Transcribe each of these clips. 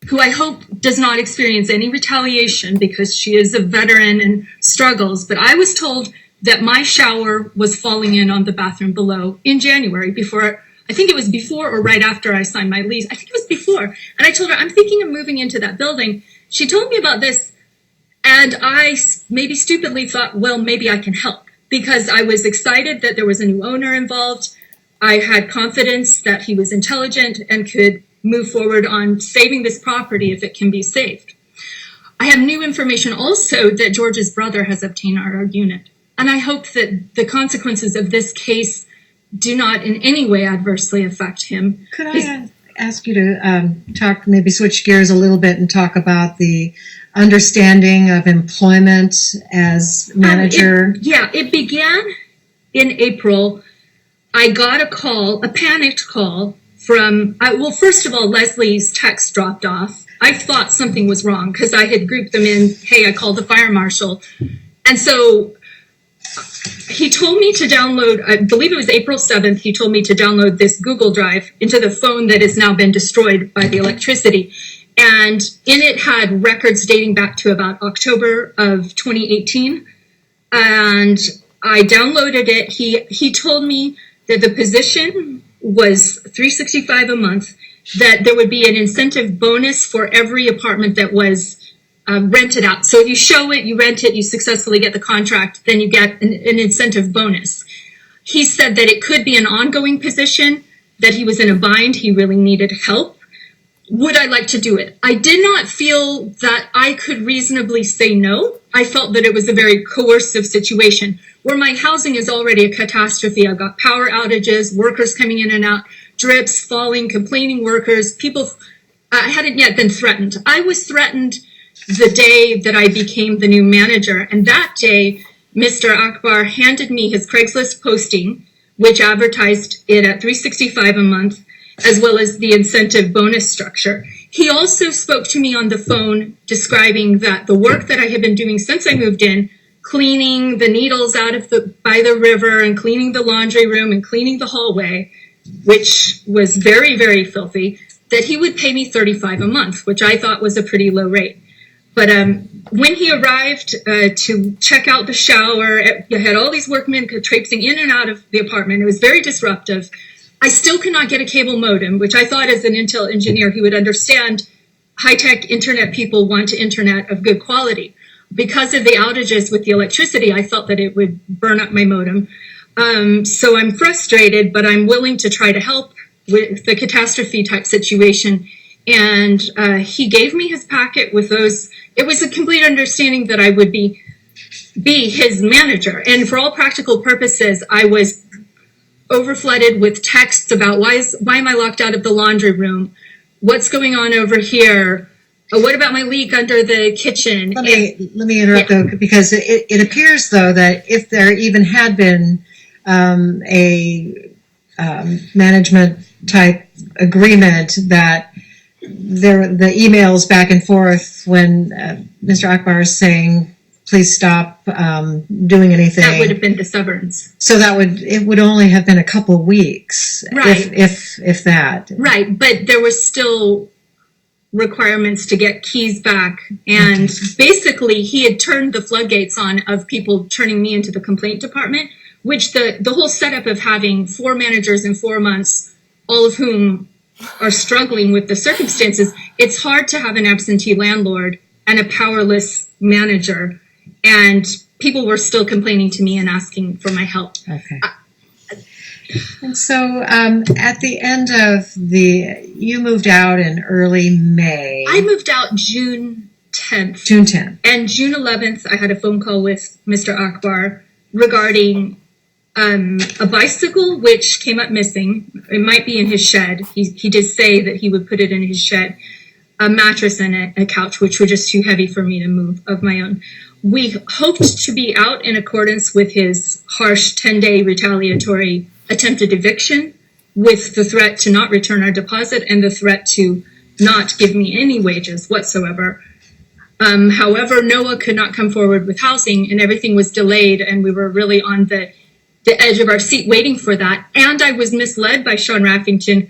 who I hope does not experience any retaliation because she is a veteran and struggles, but I was told that my shower was falling in on the bathroom below in January before, I think it was before or right after I signed my lease. I think it was before. And I told her, I'm thinking of moving into that building. She told me about this, and I maybe stupidly thought, well, maybe I can help, because I was excited that there was a new owner involved. I had confidence that he was intelligent and could move forward on saving this property if it can be saved. I have new information also that George's brother has obtained our unit. And I hope that the consequences of this case do not in any way adversely affect him. Could I ask you to talk, maybe switch gears a little bit and talk about the understanding of employment as manager? It began in April. I got a panicked call from, first of all, Leslie's text dropped off. I thought something was wrong because I had grouped them in, hey, I called the fire marshal. And so he told me to download, I believe it was April 7th, he told me to download this Google Drive into the phone that has now been destroyed by the electricity. And in it had records dating back to about October of 2018. And I downloaded it. He told me that the position was $365 a month, that there would be an incentive bonus for every apartment that was rented out. So if you show it, you rent it, you successfully get the contract, then you get an incentive bonus. He said that it could be an ongoing position, that he was in a bind, he really needed help. Would I like to do it? I did not feel that I could reasonably say no. I felt that it was a very coercive situation where my housing is already a catastrophe. I've got power outages, workers coming in and out, drips, falling, complaining workers, people. I hadn't yet been threatened. I was threatened the day that I became the new manager. And that day, Mr. Akbar handed me his Craigslist posting, which advertised it at $365 a month, as well as the incentive bonus structure. He also spoke to me on the phone describing that the work that I had been doing since I moved in, cleaning the needles out of by the river and cleaning the laundry room and cleaning the hallway, which was very, very filthy, that he would pay me $35 a month, which I thought was a pretty low rate. But when he arrived to check out the shower, you had all these workmen traipsing in and out of the apartment. It was very disruptive. I still could not get a cable modem, which I thought as an Intel engineer, he would understand high-tech internet people want internet of good quality. Because of the outages with the electricity, I felt that it would burn up my modem. So I'm frustrated, but I'm willing to try to help with the catastrophe type situation. And he gave me his packet with those. It was a complete understanding that I would be his manager. And for all practical purposes, I was overflooded with texts about why am I locked out of the laundry room? What's going on over here? What about my leak under the kitchen? Let me interrupt though, because it appears though that if there even had been a management type agreement, that the emails back and forth when Mr. Akbar is saying, please stop doing anything. That would have been the severance. So it would only have been a couple weeks, right? If that. Right, but there was still requirements to get keys back, and basically he had turned the floodgates on of people turning me into the complaint department, which the whole setup of having 4 managers in 4 months, all of whom are struggling with the circumstances, it's hard to have an absentee landlord and a powerless manager. And people were still complaining to me and asking for my help. Okay. And so at the end of you moved out in early May. I moved out June 10th. June 10th. And June 11th, I had a phone call with Mr. Akbar regarding a bicycle, which came up missing. It might be in his shed. He did say that he would put it in his shed. A mattress and a couch, which were just too heavy for me to move of my own. We hoped to be out in accordance with his harsh 10-day retaliatory attempted eviction, with the threat to not return our deposit and the threat to not give me any wages whatsoever. However, Noah could not come forward with housing, and everything was delayed, and we were really on the edge of our seat waiting for that. And I was misled by Sean Raffington,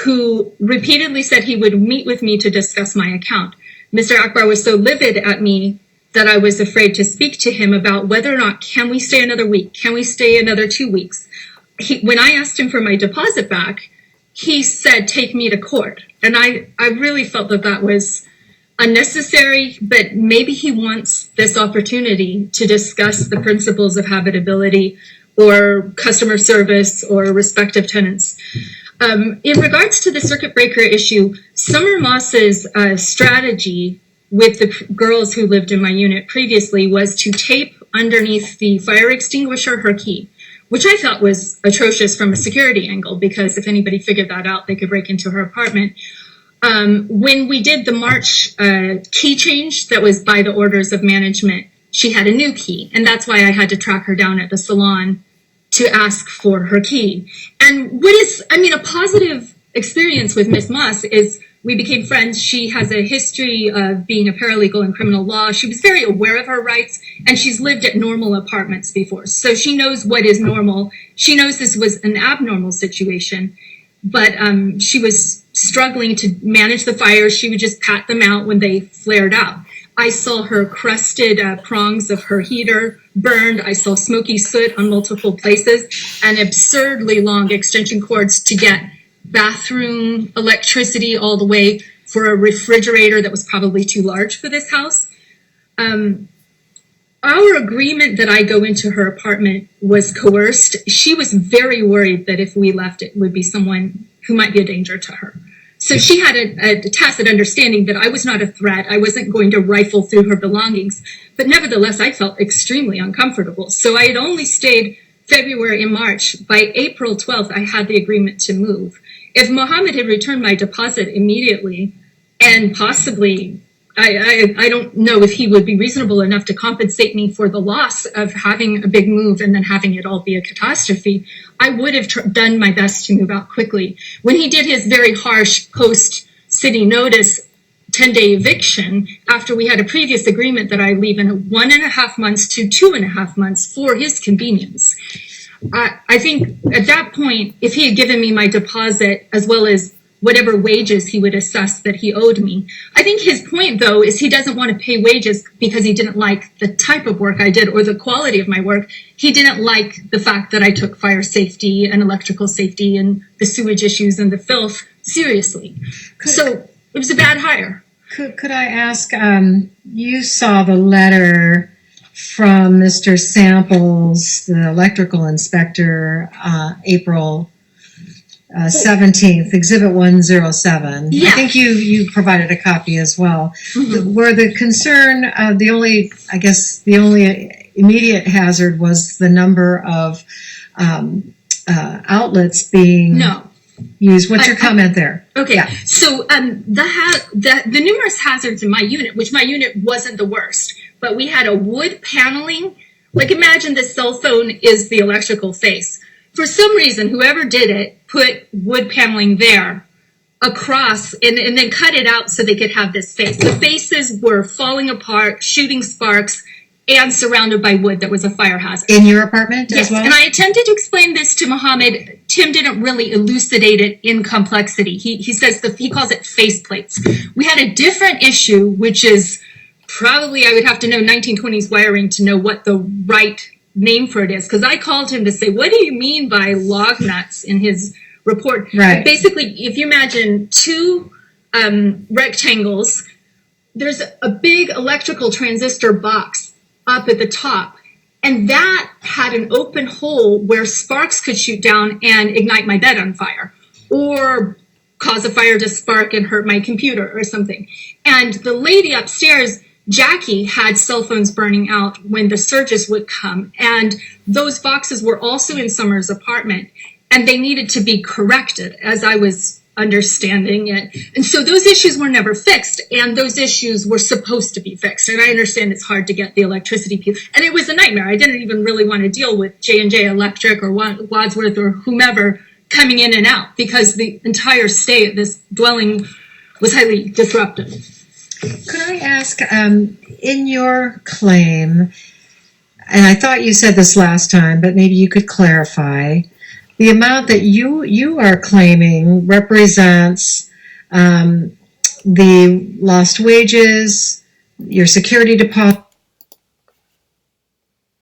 who repeatedly said he would meet with me to discuss my account. Mr. Akbar was so livid at me that I was afraid to speak to him about whether or not, can we stay another week? Can we stay another 2 weeks? When I asked him for my deposit back, he said, take me to court. And I really felt that that was unnecessary, but maybe he wants this opportunity to discuss the principles of habitability or customer service or respective tenants. In regards to the circuit breaker issue, Summer Moss's strategy with the girls who lived in my unit previously was to tape underneath the fire extinguisher her key, which I thought was atrocious from a security angle, because if anybody figured that out, they could break into her apartment. When we did the March key change that was by the orders of management, she had a new key, and that's why I had to track her down at the salon to ask for her key. And what is, a positive experience with Miss Moss is we became friends. She has a history of being a paralegal in criminal law. She was very aware of her rights, and she's lived at normal apartments before. So she knows what is normal. She knows this was an abnormal situation, but she was struggling to manage the fires. She would just pat them out when they flared out. I saw her crusted prongs of her heater burned. I saw smoky soot on multiple places and absurdly long extension cords to get bathroom electricity all the way for a refrigerator that was probably too large for this house. Our agreement that I go into her apartment was coerced. She was very worried that if we left, it would be someone who might be a danger to her. So she had a tacit understanding that I was not a threat. I wasn't going to rifle through her belongings. But nevertheless, I felt extremely uncomfortable. So I had only stayed February and March. By April 12th, I had the agreement to move. If Mohammed had returned my deposit immediately, and possibly, I don't know if he would be reasonable enough to compensate me for the loss of having a big move and then having it all be a catastrophe, I would have done my best to move out quickly. When he did his very harsh post-city notice 10-day eviction, after we had a previous agreement that I leave in 1.5 months to 2.5 months for his convenience, I think at that point, if he had given me my deposit as well as whatever wages he would assess that he owed me. I think his point, though, is he doesn't want to pay wages because he didn't like the type of work I did or the quality of my work. He didn't like the fact that I took fire safety and electrical safety and the sewage issues and the filth seriously. So it was a bad hire. Could I ask, you saw the letter from Mr. Samples, the electrical inspector, April 17th, Exhibit 107. Yeah. I think you provided a copy as well. Mm-hmm. Where the concern, the only immediate hazard was the number of outlets being used. What's your comment there? Okay, yeah. So the numerous hazards in my unit, which my unit wasn't the worst, but we had a wood paneling. Like imagine the cell phone is the electrical face. For some reason, whoever did it put wood paneling there across and then cut it out so they could have this face. The faces were falling apart, shooting sparks, and surrounded by wood that was a fire hazard. In your apartment as well? And I attempted to explain this to Mohammed. Tim didn't really elucidate it in complexity. He says he calls it face plates. We had a different issue, which is probably I would have to know 1920s wiring to know what the right name for it is, because I called him to say, what do you mean by log nuts in his report? Right. Basically, if you imagine two rectangles, there's a big electrical transistor box up at the top, and that had an open hole where sparks could shoot down and ignite my bed on fire, or cause a fire to spark and hurt my computer or something. And the lady upstairs, Jackie, had cell phones burning out when the surges would come. And those boxes were also in Summer's apartment, and they needed to be corrected, as I was understanding it. And so those issues were never fixed, and those issues were supposed to be fixed. And I understand it's hard to get the electricity people. And it was a nightmare. I didn't even really want to deal with J&J Electric or Wadsworth or whomever coming in and out, because the entire stay at this dwelling was highly disruptive. Could I ask, in your claim, and I thought you said this last time, but maybe you could clarify, the amount that you are claiming represents the lost wages, your security deposit,